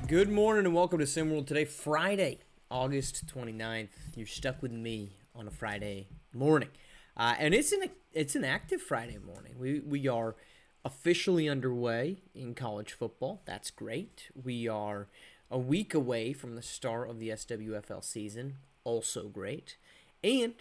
Good morning and welcome to SimWorld. Today, Friday, August 29th. You're stuck with me on a Friday morning. And it's an active Friday morning. We are officially underway in college football. That's great. We are a week away from the start of the SWFL season. Also great. And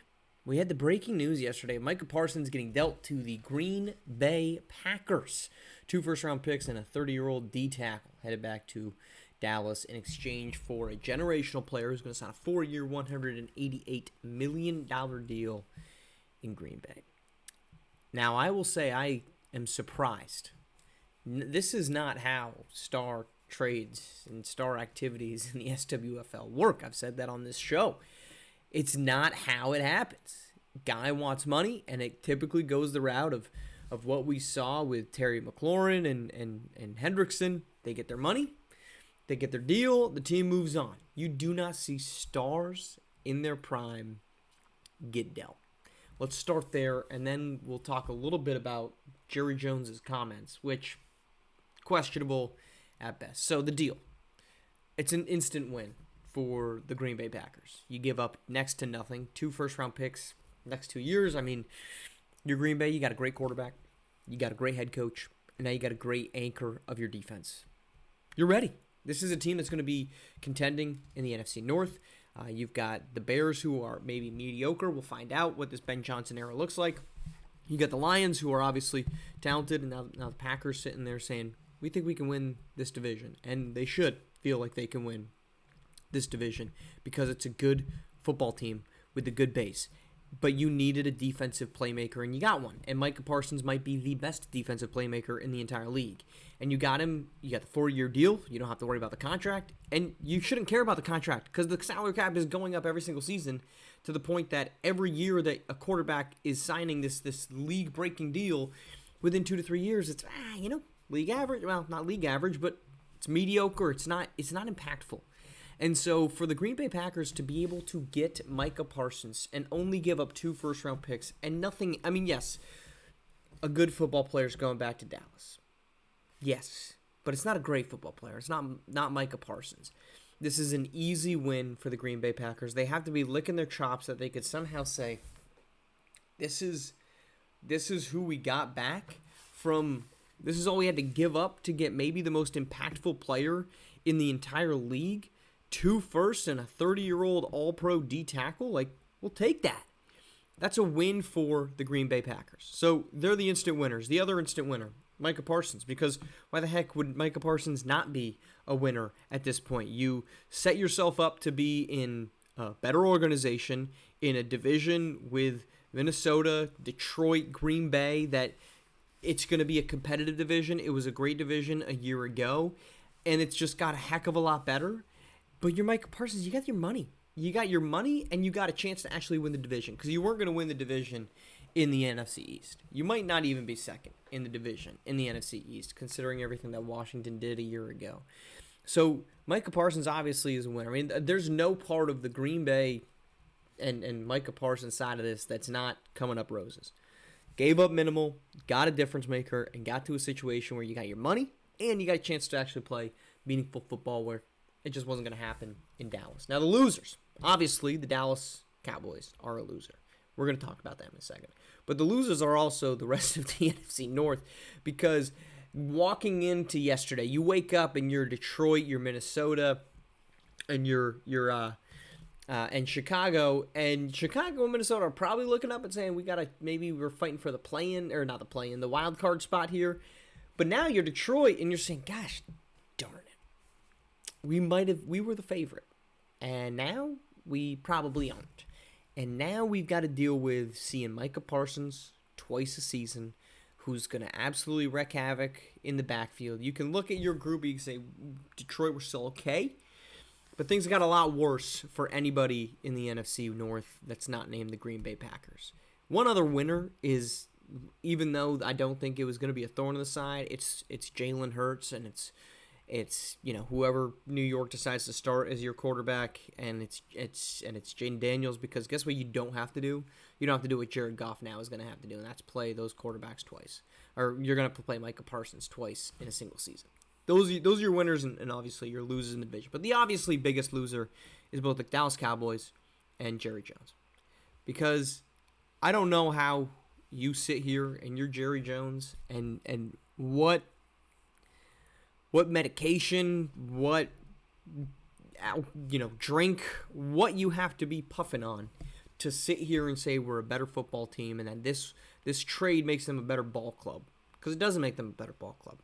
we had the breaking news yesterday. Micah Parsons getting dealt to the Green Bay Packers. 2 first-round picks and a 30-year-old D-tackle headed back to Dallas in exchange for a generational player who's going to sign a 4-year, $188 million deal in Green Bay. Now, I will say I am surprised. This is not how star trades and star activities in the SWFL work. I've said that on this show. It's not how it happens. Guy wants money, and it typically goes the route of what we saw with Terry McLaurin and Hendrickson. They get their money, they get their deal, the team moves on. You do not see stars in their prime get dealt. Let's start there, and then we'll talk a little bit about Jerry Jones's comments, which questionable at best. So the deal. It's an instant win for the Green Bay Packers. You give up next to nothing, 2 first-round picks next 2 years. I mean, you're Green Bay, you got a great quarterback, you got a great head coach, and now you got a great anchor of your defense. You're ready. This is a team that's going to be contending in the NFC North. You've got the Bears, who are maybe mediocre. We'll find out what this Ben Johnson era looks like. You got the Lions, who are obviously talented, and now the Packers sitting there saying, we think we can win this division, and they should feel like they can win this division because it's a good football team with a good base. But you needed a defensive playmaker, and you got one. And Micah Parsons might be the best defensive playmaker in the entire league. And you got him. You got the 4-year deal. You don't have to worry about the contract. And you shouldn't care about the contract because the salary cap is going up every single season to the point that every year that a quarterback is signing this league-breaking deal, within 2 to 3 years, it's, league average. Well, not league average, but it's mediocre. It's not impactful. And so for the Green Bay Packers to be able to get Micah Parsons and only give up 2 first-round picks and nothing, I mean, yes, a good football player is going back to Dallas. Yes, but it's not a great football player. It's not Micah Parsons. This is an easy win for the Green Bay Packers. They have to be licking their chops that they could somehow say, this is who we got back from. This is all we had to give up to get maybe the most impactful player in the entire league. 2 firsts and a 30-year-old all-pro D-tackle, we'll take that. That's a win for the Green Bay Packers. So they're the instant winners. The other instant winner, Micah Parsons, because why the heck would Micah Parsons not be a winner at this point? You set yourself up to be in a better organization, in a division with Minnesota, Detroit, Green Bay, that it's going to be a competitive division. It was a great division a year ago, and it's just got a heck of a lot better. But you're Micah Parsons, you got your money. You got your money, and you got a chance to actually win the division because you weren't going to win the division in the NFC East. You might not even be second in the division in the NFC East, considering everything that Washington did a year ago. So Micah Parsons obviously is a winner. I mean, there's no part of the Green Bay and Micah Parsons side of this that's not coming up roses. Gave up minimal, got a difference maker, and got to a situation where you got your money and you got a chance to actually play meaningful football where it just wasn't going to happen in Dallas. Now, the losers. Obviously, the Dallas Cowboys are a loser. We're going to talk about them in a second. But the losers are also the rest of the NFC North because walking into yesterday, you wake up and you're Detroit, you're Minnesota, and you're and Chicago. And Chicago and Minnesota are probably looking up and saying, we're fighting for the the wild card spot here. But now you're Detroit and you're saying, gosh, darn it. We were the favorite, and now we probably aren't. And now we've got to deal with seeing Micah Parsons twice a season, who's going to absolutely wreak havoc in the backfield. You can look at your group, you can say, Detroit, we're still okay, but things got a lot worse for anybody in the NFC North that's not named the Green Bay Packers. One other winner is, even though I don't think it was going to be a thorn in the side, it's Jalen Hurts, and it's whoever New York decides to start as your quarterback, and it's Jaden Daniels, because guess what you don't have to do? You don't have to do what Jared Goff now is going to have to do, and that's play those quarterbacks twice. Or you're going to play Micah Parsons twice in a single season. those are your winners, and obviously your losers in the division. But the obviously biggest loser is both the Dallas Cowboys and Jerry Jones. Because I don't know how you sit here and you're Jerry Jones and what medication, what drink, what you have to be puffing on to sit here and say we're a better football team and that this trade makes them a better ball club. Because it doesn't make them a better ball club.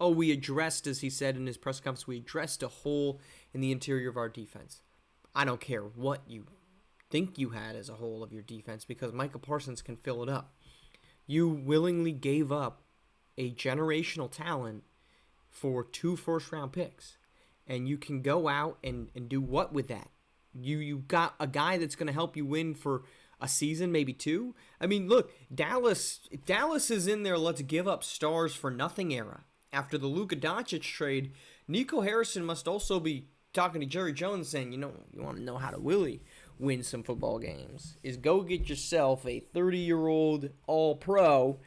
Oh, we addressed, as he said in his press conference, we addressed a hole in the interior of our defense. I don't care what you think you had as a whole of your defense because Micah Parsons can fill it up. You willingly gave up a generational talent for 2 first-round picks. And you can go out and do what with that? You got a guy that's going to help you win for a season, maybe 2. I mean, look, Dallas is in there let's give up stars for nothing era. After the Luka Doncic trade, Nico Harrison must also be talking to Jerry Jones saying, you want to know how to really win some football games is go get yourself a 30-year-old all-pro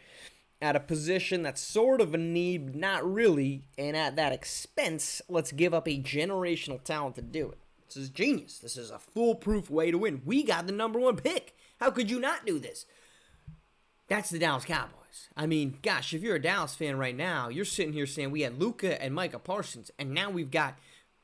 at a position that's sort of a need, but not really, and at that expense, let's give up a generational talent to do it. This is genius. This is a foolproof way to win. We got the number 1 pick. How could you not do this? That's the Dallas Cowboys. I mean, gosh, if you're a Dallas fan right now, you're sitting here saying we had Luka and Micah Parsons, and now we've got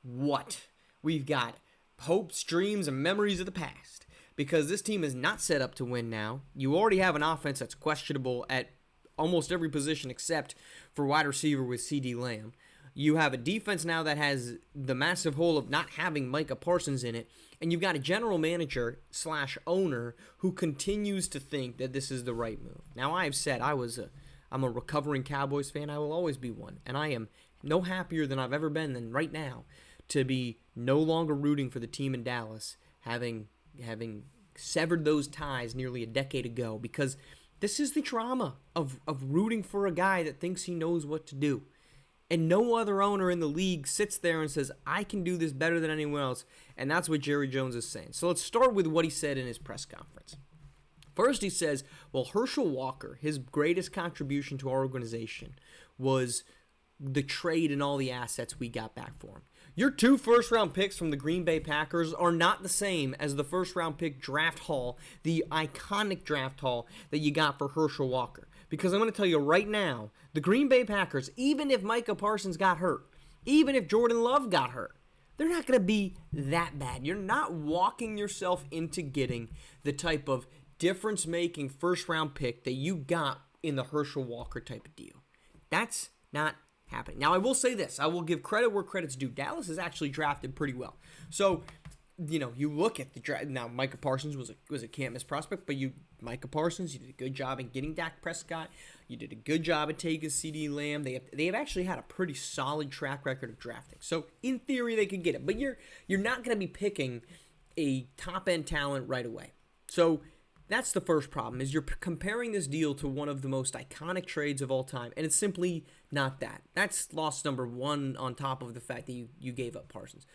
what? We've got hopes, dreams, and memories of the past. Because this team is not set up to win now. You already have an offense that's questionable at almost every position except for wide receiver with CD Lamb. You have a defense now that has the massive hole of not having Micah Parsons in it, and you've got a general manager / owner who continues to think that this is the right move. Now, I've said I'm a recovering Cowboys fan. I will always be one, and I am no happier than I've ever been than right now to be no longer rooting for the team in Dallas, having severed those ties nearly a decade ago, because this is the drama of rooting for a guy that thinks he knows what to do. And no other owner in the league sits there and says, I can do this better than anyone else. And that's what Jerry Jones is saying. So let's start with what he said in his press conference. First, he says, well, Herschel Walker, his greatest contribution to our organization was the trade and all the assets we got back for him. Your 2 first-round picks from the Green Bay Packers are not the same as the first-round pick draft haul, the iconic draft haul that you got for Herschel Walker. Because I'm going to tell you right now, the Green Bay Packers, even if Micah Parsons got hurt, even if Jordan Love got hurt, they're not going to be that bad. You're not walking yourself into getting the type of difference-making first-round pick that you got in the Herschel Walker type of deal. That's not happening. Now, I will say this. I will give credit where credit's due. Dallas has actually drafted pretty well. So, you look at the draft. Now, Micah Parsons was a can't-miss prospect, but Micah Parsons, you did a good job in getting Dak Prescott. You did a good job at taking CD Lamb. They have actually had a pretty solid track record of drafting. So, in theory, they could get it. But you're not going to be picking a top-end talent right away. So, that's the first problem, is you're comparing this deal to one of the most iconic trades of all time, and it's simply not that. That's loss number 1 on top of the fact that you gave up Parsons.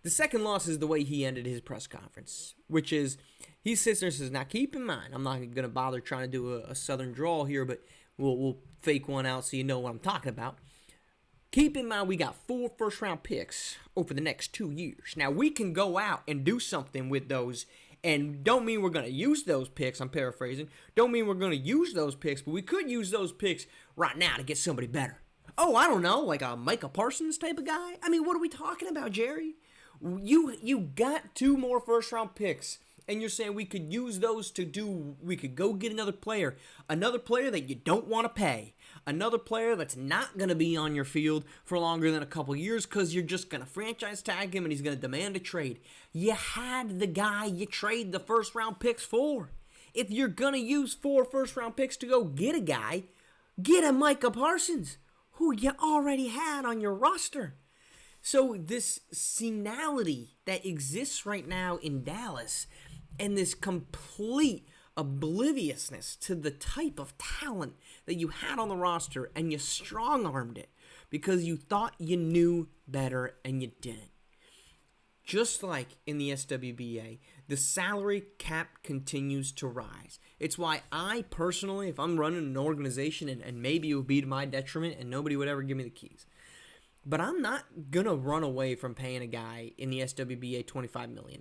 The second loss is the way he ended his press conference, which is he sits there and says, now keep in mind, I'm not going to bother trying to do a southern drawl here, but we'll fake one out so you know what I'm talking about. Keep in mind we got 4 first-round picks over the next 2 years. Now, we can go out and do something with those, and don't mean we're going to use those picks, I'm paraphrasing. Don't mean we're going to use those picks, but we could use those picks right now to get somebody better. Oh, I don't know, like a Micah Parsons type of guy? I mean, what are we talking about, Jerry? You got 2 more first-round picks, and you're saying we could use those we could go get another player that you don't want to pay, another player that's not going to be on your field for longer than a couple years because you're just going to franchise tag him and he's going to demand a trade. You had the guy you trade the first-round picks for. If you're going to use 4 first-round picks to go get a guy, get a Micah Parsons, who you already had on your roster. So this senility that exists right now in Dallas and this complete obliviousness to the type of talent that you had on the roster, and you strong-armed it because you thought you knew better and you didn't. Just like in the SWBA, the salary cap continues to rise. It's why I personally, if I'm running an organization, and maybe it would be to my detriment and nobody would ever give me the keys, But I'm not going to run away from paying a guy in the SWBA $25 million.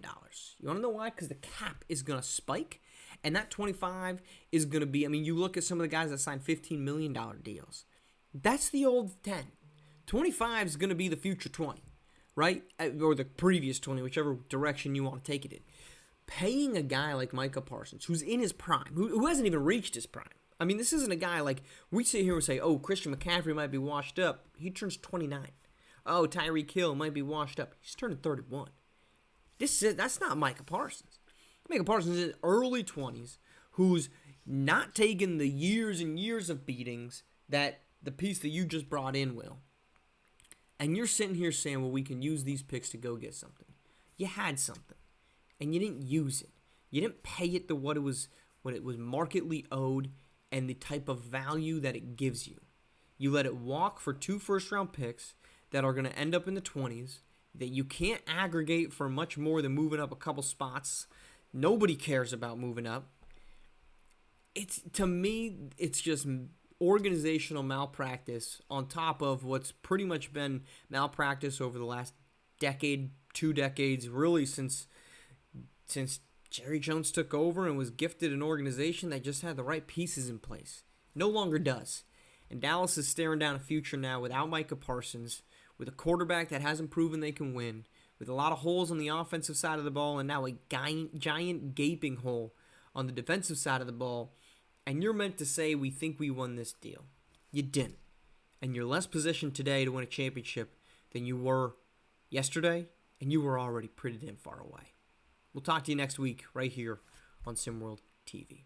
You want to know why? Because the cap is going to spike, and that 25 is going to be, I mean, you look at some of the guys that signed $15 million deals. That's the old 10. 25 is going to be the future 20, right? Or the previous 20, whichever direction you want to take it in. Paying a guy like Micah Parsons, who's in his prime, who hasn't even reached his prime. I mean, this isn't a guy like, we sit here and say, oh, Christian McCaffrey might be washed up. He turns 29. Oh, Tyreek Hill might be washed up. He's turning 31. That's not Micah Parsons. Micah Parsons is in his early 20s, who's not taking the years and years of beatings that the piece that you just brought in will. And you're sitting here saying, well, we can use these picks to go get something. You had something, and you didn't use it. You didn't pay it to what it was markedly owed and the type of value that it gives you. You let it walk for 2 first-round picks that are going to end up in the 20s, that you can't aggregate for much more than moving up a couple spots. Nobody cares about moving up. To me, it's just organizational malpractice on top of what's pretty much been malpractice over the last decade, 2 decades, really since Jerry Jones took over and was gifted an organization that just had the right pieces in place. No longer does. And Dallas is staring down a future now without Micah Parsons, with a quarterback that hasn't proven they can win, with a lot of holes on the offensive side of the ball, and now a giant gaping hole on the defensive side of the ball. And you're meant to say, we think we won this deal. You didn't. And you're less positioned today to win a championship than you were yesterday, and you were already pretty damn far away. We'll talk to you next week right here on SimWorld TV.